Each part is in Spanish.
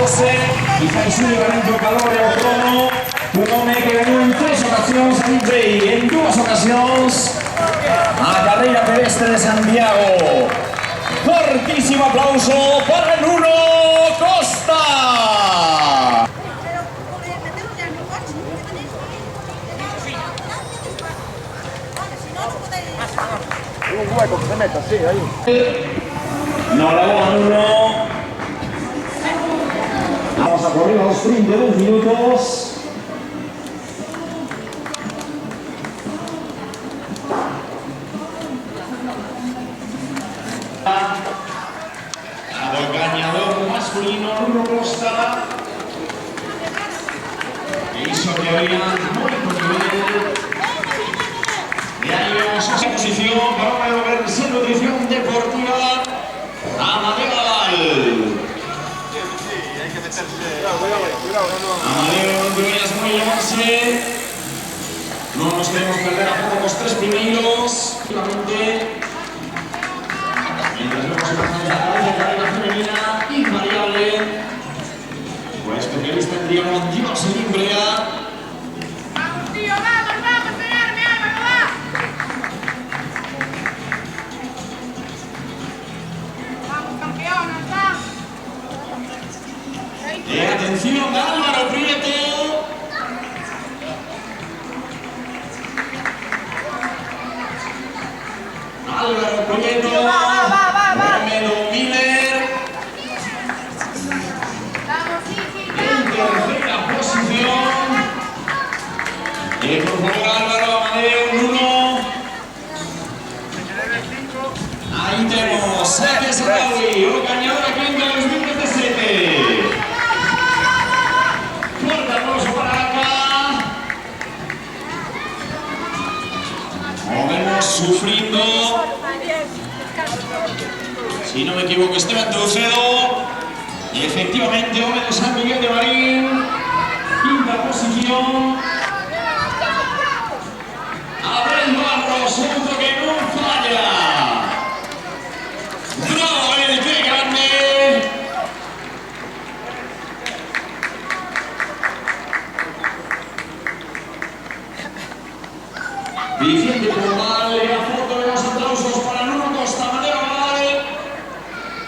José, quizá il suo evento calore ao crono, un home que ganhou en 3 ocasións a Midway, en 2 ocasións a carreira pedestre de Santiago. Fortísimo aplauso para Nuno Costa. Un hueco que se meta, sí, ahí. No la boa Nuno. Vamos a correr los 32 minutos. Al ganador masculino Nuno Costa, que hizo teoría muy buen nivel. De ahí vemos esa posición para una versión de nutrición deportiva Amadeo Laval. Amadeo, no vayas muy llevarse. No nos queremos perder a los 3 primeros. Mientras vemos la carrera femenina invariable, pues especialista en triatlón Jocelyn Brea. ¡Vamos, tío! ¡Vamos, vamos! ¡Pegarme, Álvaro, va! ¡Vamos, campeonas, vamos! Atención, Álvaro Prieto. Álvaro Prieto. Romero Miller. ¡Vamos, sí, sí, En tercera posición. Por favor, Álvaro, Amadeo, Nuno. Ahí tenemos Sergio Sarawi, o ganador aquí en 2017. Fuerte aplauso para acá. Como vemos, sufriendo. Si no me equivoco, Esteban Trucedo. Y efectivamente, hombre de San Miguel de Marín. Quinta posición. Abel Barros, otro que no falla. ¡Bravo, Abel! ¡Qué grande! Vicente Pombal, la foto de los aplausos para Nuno Costa, Amadeo Laval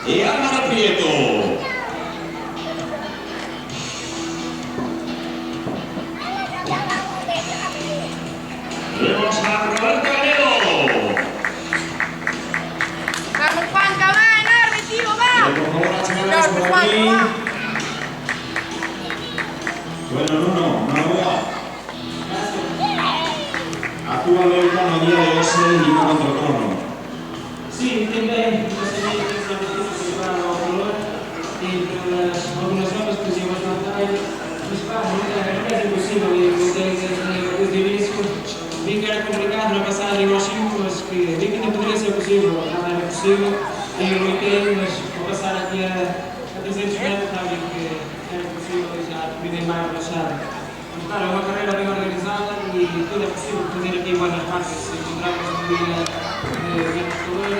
y Álvaro Prieto. Vemos a Roberto Galero. ¡Vamos, Juanca, va! ¡Enorme, tío, va! Por favor, a checarlas por aquí. Bueno, Nuno, una boa. Actúa el crono día de hoy y no contra el crono. Sì, também gostaria de dizer para o valor e pelas algumas novas que fazíamos na batalha, mas pá, não é impossível e desde o início vi que era complicado na passagem aos 5, mas que vi que não poderia ser possível, nada era possível e eu lutei, mas vou passar aqui a 300 metros, já vi que era possível e já me dei mais relaxado. Mas claro, é uma carreira bem organizada e tudo é possível fazer aqui buenas marcas, se encontrarmos um dia de calor.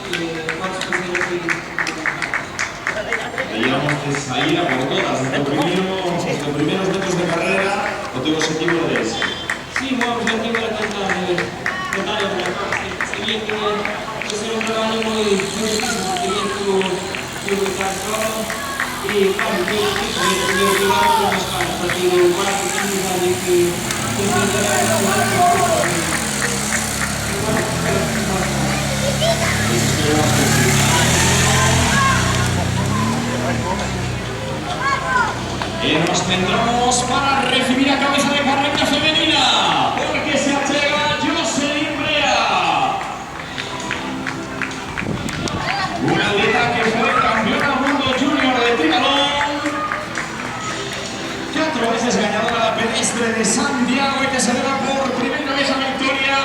Vamos fazer aqui. Teníamos que salir a por todas. Nuestros primeros metros de carrera, no tengo objetivo de eso. Sim, o objetivo era tentar seguir fazer um trabalho muito difícil, porque eu lutar solo e, claro, eu ajudar para mais tarde, a partir do quarto, quinto ano que Nos centramos para recibir a cabeza de carrera femenina, porque se achega Jocelyn Brea. Una atleta que fue campeona del mundo junior de triatlón, 4 veces ganadora la pedestre de Santiago y que se celebra por primera vez a victoria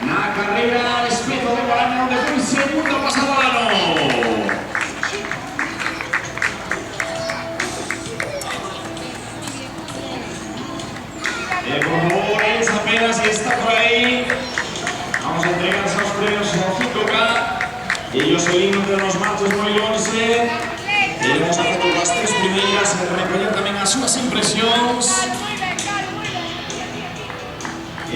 la carrera al espejo de Guaraña, donde fue el segundo pasado ano. Por favor, es apenas si está por ahí. Vamos a entregar esos premios a 5K. Ellos el himno de los machos muy 11. Tenemos a las 3 primeras. recollir tamén as súas impresións. Muy bien, Carlos, muy bien.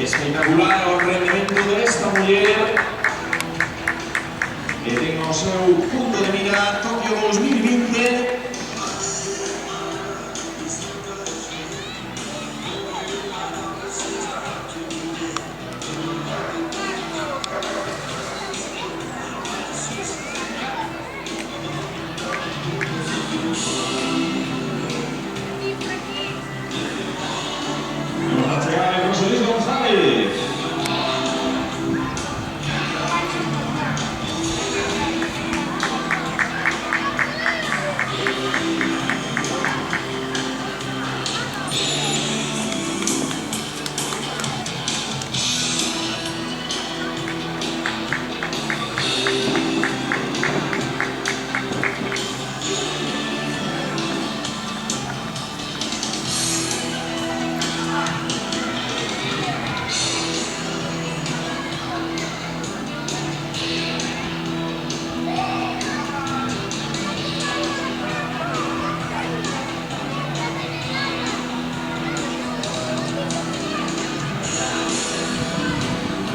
Espectacular o rendimento desta muller que ten o seu punto de mira Tokio 2020. Vamos a chegar a José Luis González.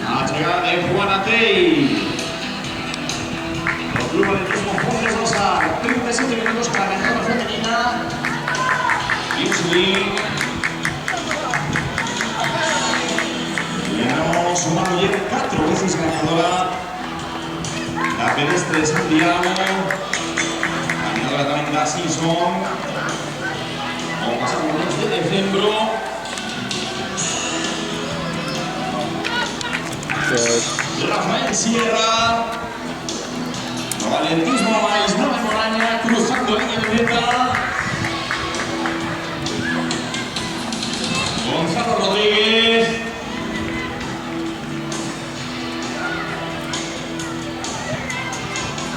A chegada de Juana Tei. O Club Atletismo Fontes Rosa, 37 minutos para la ganadora femenina. Insulín. Ganó su mano y 4 veces ganadora. La pedestre de Santiago. Ganadora también da Simpson. Vamos a pasar por el 2 de diciembre. Rafael Sierra. No atletismo máis nova Moraña, cruzando a línea de meta. Gonzalo Rodríguez.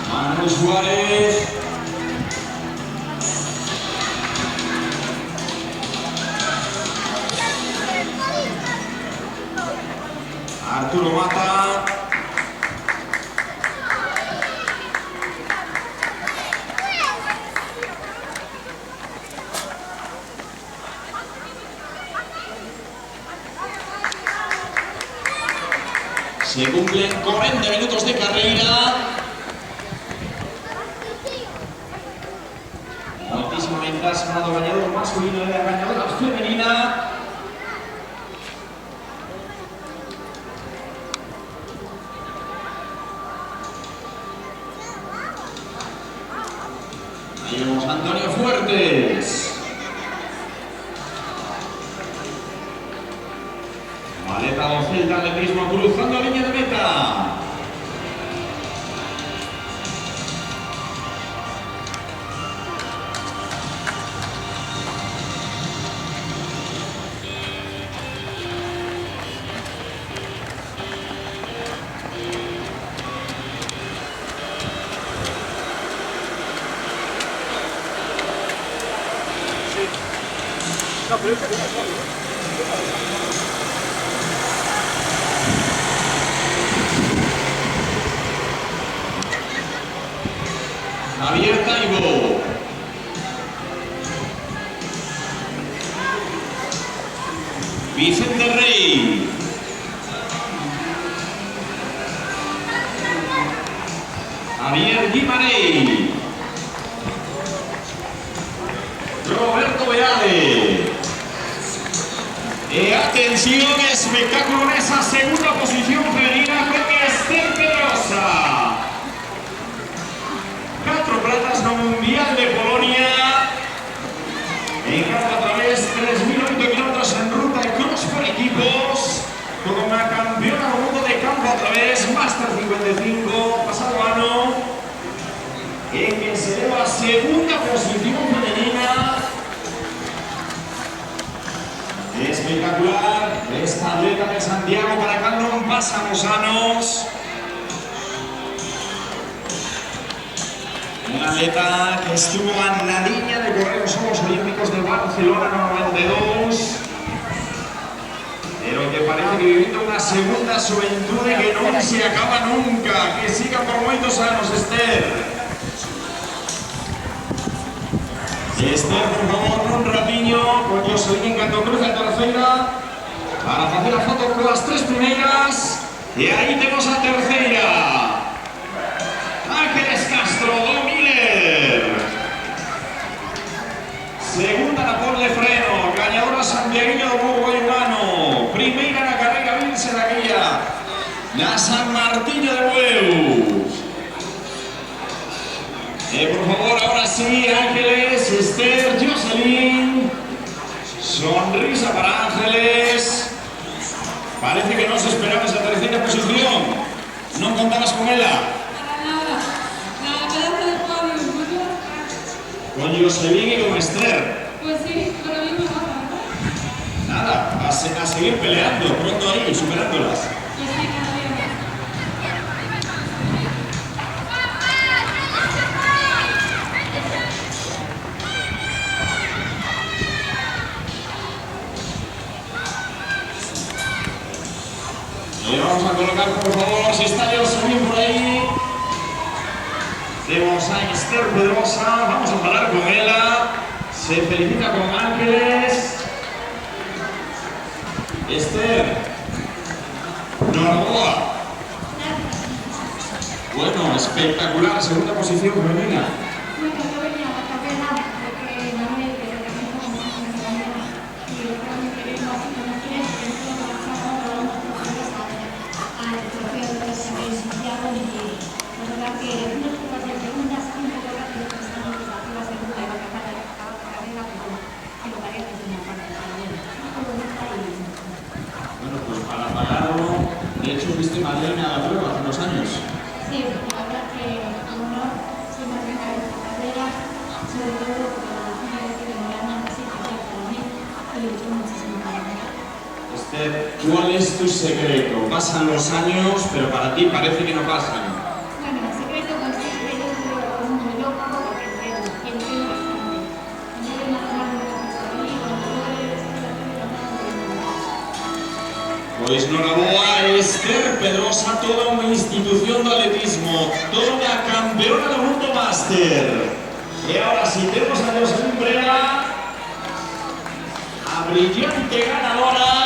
Manuel Suárez. Arturo Mata. Se cumplen 40 minutos de carrera. Altísima ventaja ganado bañador masculino de la bañadora femenina. Ahí vemos a Antonio Fuertes. Maleta Docel de atletismo cruzando la línea de meta. No, pero es que... Javier Taibo. Vicente Rey. Javier Guimarães. Roberto Beade. Atención, espectáculo en esa segunda posición femenina con Esther Pedrosa. 4 platas no mundial de Polonia. En campo a través 3.008 kilómetros en ruta y cross por equipos. Con una campeona del mundo de campo a través Master 55 pasado año. En que se lleva segunda posición femenina. Espectacular esta atleta de Santiago para Candón Pasamosanos. Una atleta que estuvo en la línea de correr los Juegos Olímpicos de Barcelona 92, pero que parece que viviendo una segunda juventud que no se acaba nunca, que siga por muchos años, Esther. Esther, por favor, un rapiño con Jocelyn Canto Cruz en terceira para facer a foto con las tres primeiras. E aí temos a terceira. Ángeles Castro, do Miller. Segunda na pole de freno, gañadora Santiaguinho do Burgo Urbano. Primeira na carreira Vilse da Guía, na San Martiño de Bueu. Por favor, ahora sí, Ángeles, Esther, Jocelyn. Sonrisa para Ángeles. Parece que no se esperaba esa tercera posición. ¿No contabas con ella? Con Jocelyn y con Esther. Pues sí, con lo mismo. Nada, a seguir peleando, pronto ahí, superándolas. Pues sí, cada día. Y vamos a colocar, por favor, si está Jocelyn por ahí. Tenemos a Esther Pedrosa, vamos a hablar con ella. Se felicita con Ángeles. Esther, enhorabuena. Bueno, espectacular, segunda posición femenina. Bueno, yo venía a la carrera porque Manuel, que representa como una compañera, y realmente vengo así como quieres, que no lo vas a dar al trofeo de Santiago y la verdad que unas pocas de segundas, un poco rápido, pensando que la segunda iba a acabar la carrera, pero que lo parece que una parte para bien. Todo está ahí. Bueno, pues para pagarlo, de hecho fuiste madrina de la prueba hace unos años. Sí, la verdad que un honor, soy madrina de esta carrera, sobre todo porque la gente que me llama así, que para mí, y lo digo muchísimo para mí. Esther, ¿cuál es tu secreto? Pasan los años, pero para ti parece que no pasan. Bueno, el secreto consiste yo creo muy loco porque entreno bastante. Yo voy a tomar un poco de mí, cuando yo voy a estar la carrera, Pois noraboa Esther Pedrosa, toda unha institución do atletismo, toda unha campeona do mundo máster. E agora si temos a Jocelyn Brera, a brillante ganadora.